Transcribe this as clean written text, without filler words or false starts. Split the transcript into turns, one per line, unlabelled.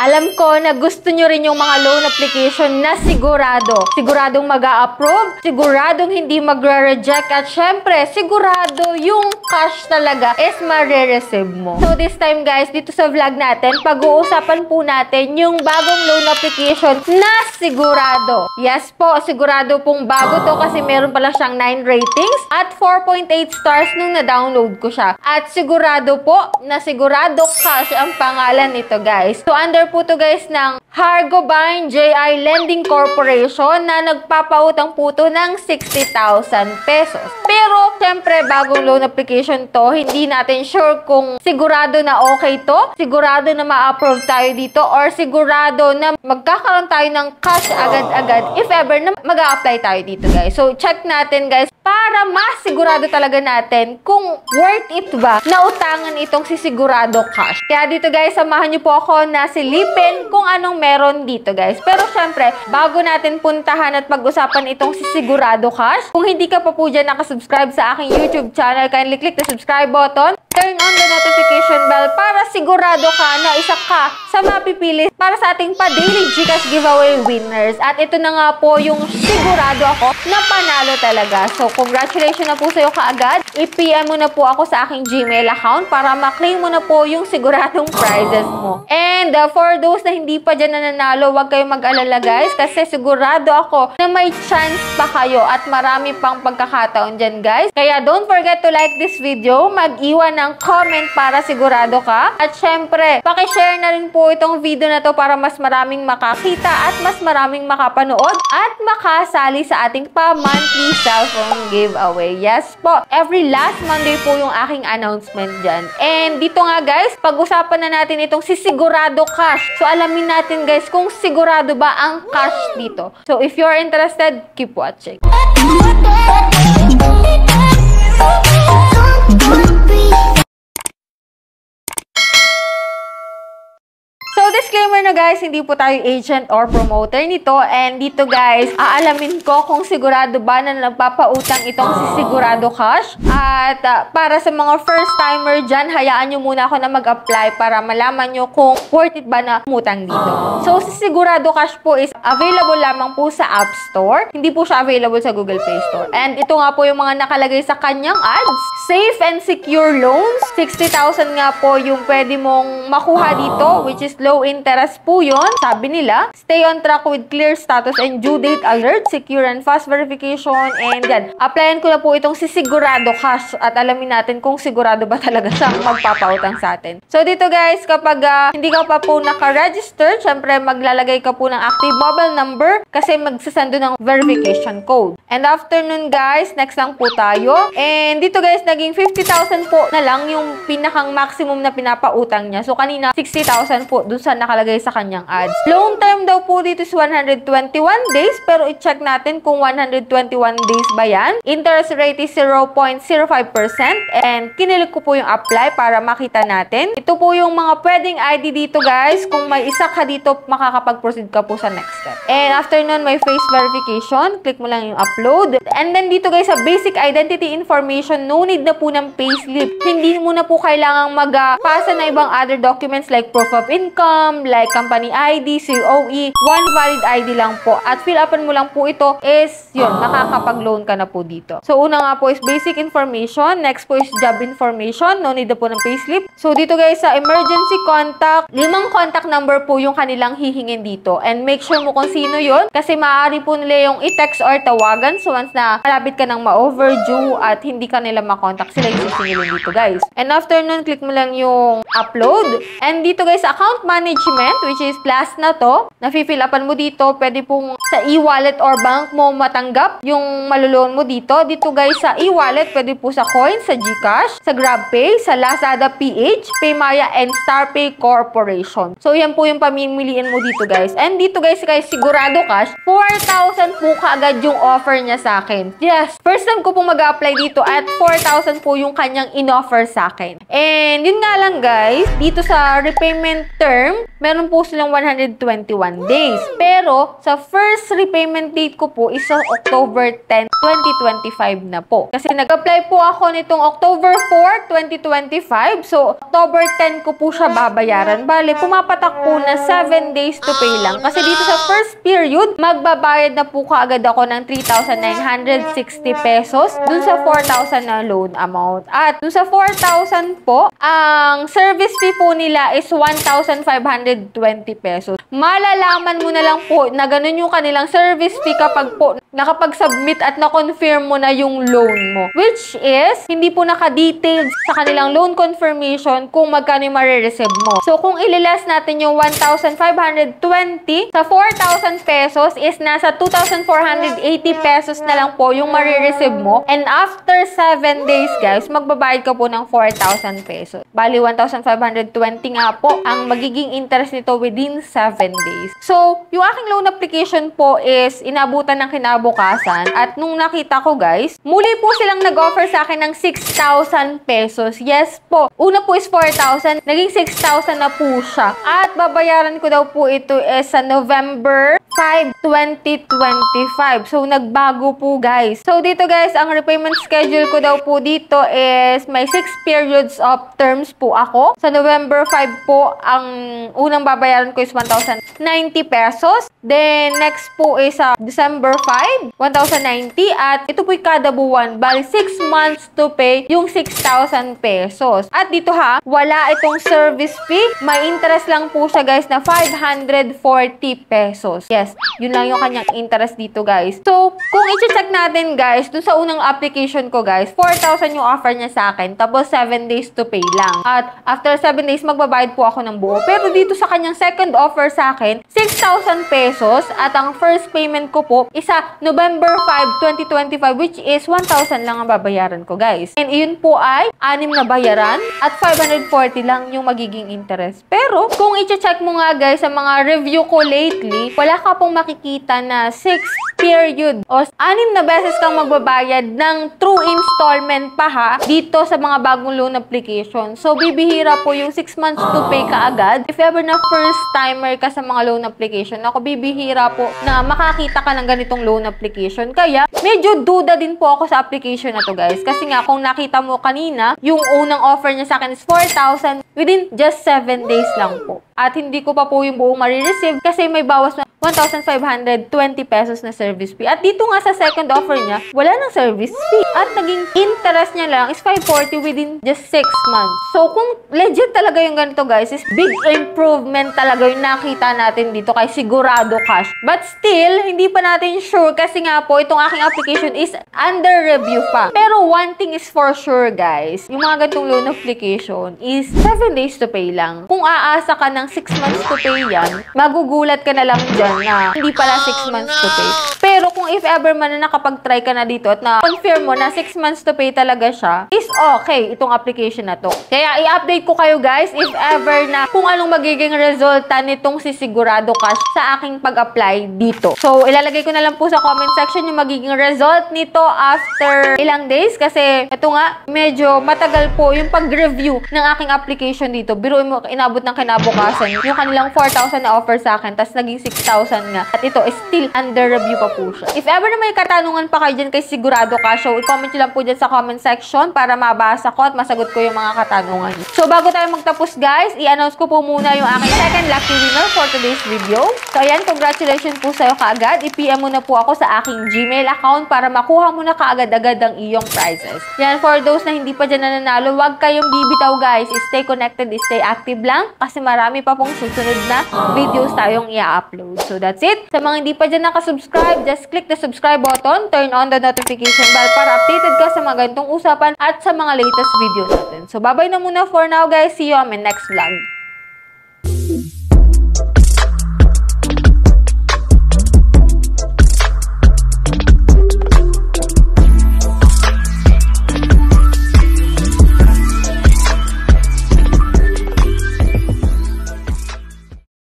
Alam ko na gusto nyo rin yung mga loan application na siguradong mag-a-approve, siguradong hindi magre-reject, at syempre, sigurado yung cash talaga is mare-receive mo. So this time guys, dito sa vlog natin, pag-uusapan po natin yung bagong loan application na sigurado. Yes po, sigurado pong bago to kasi meron pala siyang 9 ratings at 4.8 stars nung na-download ko siya. At sigurado po na sigurado cash ang pangalan nito guys. So under po to guys ng Hargobind J.I. Lending Corporation na nagpapautang po to ng 60,000 pesos. Pero syempre bagong loan application to, hindi natin sure kung sigurado na okay to, sigurado na ma-approve tayo dito, or sigurado na magkakaroon tayo ng cash agad-agad if ever na mag-a-apply tayo dito guys. So check natin guys para masigurado talaga natin kung worth it ba na utangan itong sisigurado cash. Kaya dito guys, samahan niyo po ako na silipin kung anong meron dito guys. Pero syempre, bago natin puntahan at pag-usapan itong sisigurado cash, kung hindi ka pa po dyan nakasubscribe sa aking YouTube channel, kindly click the subscribe button, turn on the notification bell para sigurado ka na isa ka sa mapipili para sa ating pa-daily GCash giveaway winners. At ito na nga po yung sigurado ako na panalo talaga. So, congratulations na po sa'yo kaagad. I-PM mo na po ako sa aking Gmail account para ma-claim mo na po yung siguradong prizes mo. And for those na hindi pa dyan nananalo, huwag kayong mag-alala guys kasi sigurado ako na may chance pa kayo at marami pang pagkakataon dyan guys. Kaya don't forget to like this video, mag-iwan ng comment para sigurado ka. At syempre, pakishare na rin po itong video na to para mas maraming makakita at mas maraming makapanood at makasali sa ating pa-monthly cellphone giveaway. Yes po, every last Monday po yung aking announcement dyan. And dito nga guys, pag-usapan na natin itong sisigurado cash. So alamin natin guys kung sigurado ba ang cash dito. So if you're interested, keep watching. So, disclaimer na guys, hindi po tayo agent or promoter nito. And dito guys, aalamin ko kung sigurado ba na nagpapautang itong sisigurado cash. At para sa mga first timer dyan, hayaan nyo muna ako na mag-apply para malaman nyo kung worth it ba na umutang dito. So, sisigurado cash po is available lamang po sa App Store. Hindi po siya available sa Google Play Store. And ito nga po yung mga nakalagay sa kanyang ads. Safe and secure loans. 60,000 nga po yung pwede mong makuha dito, which is low interest po yun. Sabi nila, stay on track with clear status and due date alert, secure and fast verification, and yan. Applyan ko na po itong sisigurado cash at alamin natin kung sigurado ba talaga siyang magpapautang sa atin. So dito guys, kapag hindi ka pa po naka-register, syempre maglalagay ka po ng active mobile number kasi magsasando ng verification code. And after nun guys, next lang po tayo. And dito guys, naging 50,000 po na lang yung pinakang maximum na pinapautang niya. So kanina, 60,000 po dun sa nakalagay sa kanyang ads. Loan term daw po dito is 121 days, pero i-check natin kung 121 days ba yan. Interest rate is 0.05% and kinilig ko po yung apply para makita natin. Ito po yung mga pwedeng ID dito guys. Kung may isa ka dito, makakapag-proceed ka po sa next step. And after nun, may face verification. Click mo lang yung upload. And then dito guys, sa basic identity information, no need na po ng payslip. Hindi mo na po kailangang magpasa na ibang other documents like proof of income, like company ID, COE, one valid ID lang po. At fill upan mo lang po ito is, yun, makakapag-loan ka na po dito. So, una nga po is basic information. Next po is job information. No need na po ng payslip. So, dito guys, sa emergency contact, 5 contact number po yung kanilang hihingin dito. And make sure mo kung sino yun. Kasi maaari po nila yung i-text or tawagan. So, once na malapit ka ng ma-overdue at hindi ka nila makontakt, sila yung sisingilin dito guys. And after nun, click mo lang yung upload. And dito guys, account management, which is plus na to, na-fill upan mo dito, pwede pong sa e-wallet or bank mo matanggap yung malulon mo dito. Dito guys, sa e-wallet, pwede po sa Coin, sa GCash, sa GrabPay, sa Lazada PH, Paymaya, and StarPay Corporation. So, yan po yung pamimiliin mo dito guys. And dito guys, Sigurado Cash, 4,000 po kaagad yung offer niya sa akin. Yes, first time ko po mag-apply dito at 4,000 po yung kanyang in-offer sa akin. And yun nga lang guys, dito sa repayment term, meron po silang 121 days. Pero sa first repayment date ko po is sa October 10, 2025 na po. Kasi nag-apply po ako nitong October 4, 2025. So, October 10 ko po siya babayaran. Bale, pumapatak po na 7 days to pay lang. Kasi dito sa first period, magbabayad na po kaagad ako ng 3,960 pesos dun sa 4,000 na loan amount. At dun sa 4,000 po, ang service fee po nila is 1,520 pesos. Malalaman mo na lang po na ganun yung kanilang service fee kapag po nakapag-submit at na-confirm mo na yung loan mo. Which is, hindi po naka-detailed sa kanilang loan confirmation kung magkano yung marireceive mo. So, kung ililas natin yung 1,520 sa 4,000 pesos is nasa 2,480 pesos na lang po yung marireceive mo. And after 7 days, guys, magbabayad ka po ng 4,000 pesos. Bali, 1,520 nga po ang magiging interest nito within 7 days. So, yung aking loan application po is inabutan ng kinabukasan. At nung nakita ko, guys, muli po silang nag-offer sa akin ng 6,000 pesos. Yes po. Una po is 4,000. Naging 6,000 na po siya. At babayaran ko daw po ito sa November 5, 2025. So, nagbago po, guys. So, dito, guys, ang repayment schedule ko daw po dito is may 6 periods of terms po ako. Sa November 5 po, ang unang babayaran ko is 1,090 pesos. Then, next po is sa December 5, 1,090. At ito po'y kada buwan. Bali, 6 months to pay yung 6,000 pesos. At dito ha, wala itong service fee. May interest lang po siya, guys, na 540 pesos. Yes, yun lang yung kanyang interest dito, guys. So, kung i-check natin, guys, dun sa unang application ko, guys, 4,000 yung offer niya sa akin. Tapos, 7 days to pay lang. At after 7 days, magbabayad po ako ng buo. Pero dito sa kanyang second offer sa akin, 6,000 pesos. At ang first payment ko po, isa November 5, 2025, which is 1,000 lang ang babayaran ko, guys. And yun po ay 6 na bayaran at 540 lang yung magiging interest. Pero, kung i-check mo nga, guys, sa mga review ko lately, wala ka pong makikita na 6 period o 6 na beses kang magbabayad ng true installment pa ha, dito sa mga bagong loan application. So, bibihira po yung 6 months to pay ka agad. If ever na first timer ka sa mga loan application, ako bibihira po na makakita ka ng ganitong loan application. Kaya, medyo duda din po ako sa application na to, guys. Kasi nga, kung nakita mo kanina, yung unang offer niya sa akin is 4,000 within just 7 days lang po. At hindi ko pa po yung buong marireceive kasi may bawas na 1,520 pesos na service fee. At dito nga sa second offer niya, wala nang service fee. At naging interest niya lang is 540 within just 6 months. So, kung legit talaga yung ganito, guys, is big improvement talaga yung nakita natin dito kay Sigurado Cash. But still, hindi pa natin sure kasi nga po, itong aking application is under review pa. Pero one thing is for sure, guys, yung mga ganitong loan application is 7 days to pay lang. Kung aasa ka ng 6 months to pay yan, magugulat ka na lang dyan na hindi pala 6 months to pay. Pero kung if ever man na nakapag-try ka na dito at na-confirm mo na 6 months to pay talaga siya, is okay itong application na to. Kaya i-update ko kayo, guys, if ever na kung anong magiging resulta nitong si Sigurado Cash sa aking pag-apply dito. So, ilalagay ko na lang po sa comment section yung magiging result nito after ilang days kasi ito nga, medyo matagal po yung pag-review ng aking application dito. Biruin mo, inabot ng kinabukasan yung kanilang 4,000 na offer sa akin, tas naging 6,000 nga. At ito is still under review pa po siya. If ever na may katanungan pa kayo dyan kay Sigurado Cash, so i-comment nyo lang po dyan sa comment section para mabasa ko at masagot ko yung mga katanungan. So, bago tayo magtapos, guys, i-announce ko po muna yung aking second lucky winner for today's video. So, ayan, congratulations po sa'yo kaagad. I-PM mo na po ako sa aking Gmail account para makuha mo na kaagad-agad ang iyong prizes. Yan, for those na hindi pa dyan nananalo, huwag kayong bibitaw, guys. Stay connected, stay active lang kasi marami pa pong susunod na videos tayong i-upload. So, that's it. Sa mga hindi pa dyan nakasubscribe, just click the subscribe button, turn on the notification bell para updated ka sa mga ganitong usapan at sa mga latest video natin. So, bye-bye na muna for now, guys. See you on my next vlog.